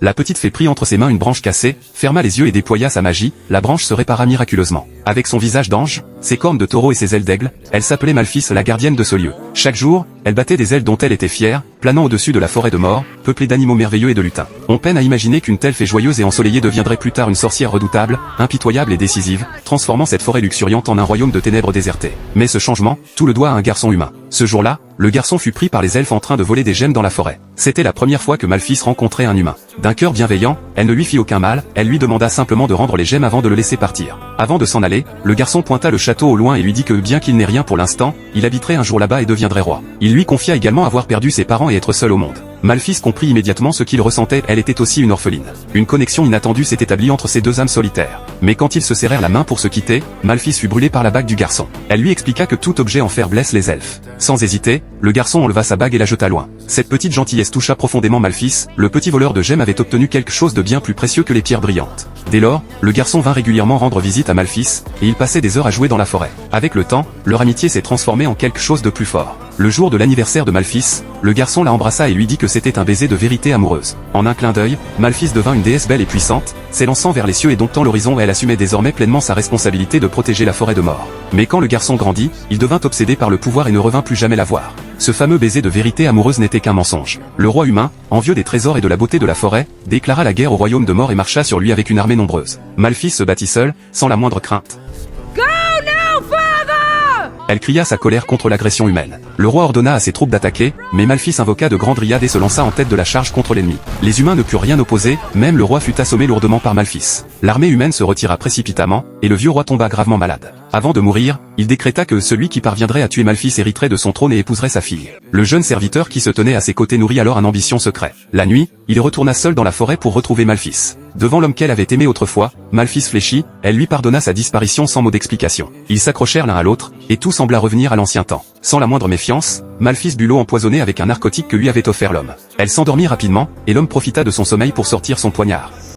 La petite fée prit entre ses mains une branche cassée, ferma les yeux et déploya sa magie, la branche se répara miraculeusement. Avec son visage d'ange, ses cornes de taureau et ses ailes d'aigle, elle s'appelait Malphys, la gardienne de ce lieu. Chaque jour, elle battait des ailes dont elle était fière, planant au-dessus de la forêt de mort, peuplée d'animaux merveilleux et de lutins. On peine à imaginer qu'une telle fée joyeuse et ensoleillée deviendrait plus tard une sorcière redoutable, impitoyable et décisive, transformant cette forêt luxuriante en un royaume de ténèbres déserté. Mais ce changement, tout le doit à un garçon humain. Ce jour-là, le garçon fut pris par les elfes en train de voler des gemmes dans la forêt. C'était la première fois que Malphys rencontrait un humain. D'un cœur bienveillant, elle ne lui fit aucun mal, elle lui demanda simplement de rendre les gemmes avant de le laisser partir. Avant de s'en aller, le garçon pointa le château au loin et lui dit que bien qu'il n'ait rien pour l'instant, il habiterait un jour là-bas et deviendrait roi. Il lui confia également avoir perdu ses parents et être seul au monde. Malphys comprit immédiatement ce qu'il ressentait, elle était aussi une orpheline. Une connexion inattendue s'est établie entre ces deux âmes solitaires. Mais quand ils se serrèrent la main pour se quitter, Malphys fut brûlé par la bague du garçon. Elle lui expliqua que tout objet en fer blesse les elfes. Sans hésiter, le garçon enleva sa bague et la jeta loin. Cette petite gentillesse toucha profondément Malphys, le petit voleur de gemmes avait obtenu quelque chose de bien plus précieux que les pierres brillantes. Dès lors, le garçon vint régulièrement rendre visite à Malphys, et ils passaient des heures à jouer dans la forêt. Avec le temps, leur amitié s'est transformée en quelque chose de plus fort. Le jour de l'anniversaire de Malphys, le garçon la embrassa et lui dit que c'était un baiser de vérité amoureuse. En un clin d'œil, Malphys devint une déesse belle et puissante, s'élançant vers les cieux et domptant l'horizon, elle assumait désormais pleinement sa responsabilité de protéger la forêt de mort. Mais quand le garçon grandit, il devint obsédé par le pouvoir et ne revint plus jamais la voir. Ce fameux baiser de vérité amoureuse n'était qu'un mensonge. Le roi humain, envieux des trésors et de la beauté de la forêt, déclara la guerre au royaume de mort et marcha sur lui avec une armée nombreuse. Malphys se battit seul, sans la moindre crainte. Elle cria sa colère contre l'agression humaine. Le roi ordonna à ses troupes d'attaquer, mais Malphys invoqua de grandes dryades et se lança en tête de la charge contre l'ennemi. Les humains ne purent rien opposer, même le roi fut assommé lourdement par Malphys. L'armée humaine se retira précipitamment, et le vieux roi tomba gravement malade. Avant de mourir, il décréta que celui qui parviendrait à tuer Malphys hériterait de son trône et épouserait sa fille. Le jeune serviteur qui se tenait à ses côtés nourrit alors un ambition secret. La nuit, il retourna seul dans la forêt pour retrouver Malphys. Devant l'homme qu'elle avait aimé autrefois, Malphys fléchit, elle lui pardonna sa disparition sans mot d'explication. Ils s'accrochèrent l'un à l'autre, et tout sembla revenir à l'ancien temps. Sans la moindre méfiance, Malphys but l'eau empoisonnée avec un narcotique que lui avait offert l'homme. Elle s'endormit rapidement, et l'homme profita de son sommeil pour sortir son poignard.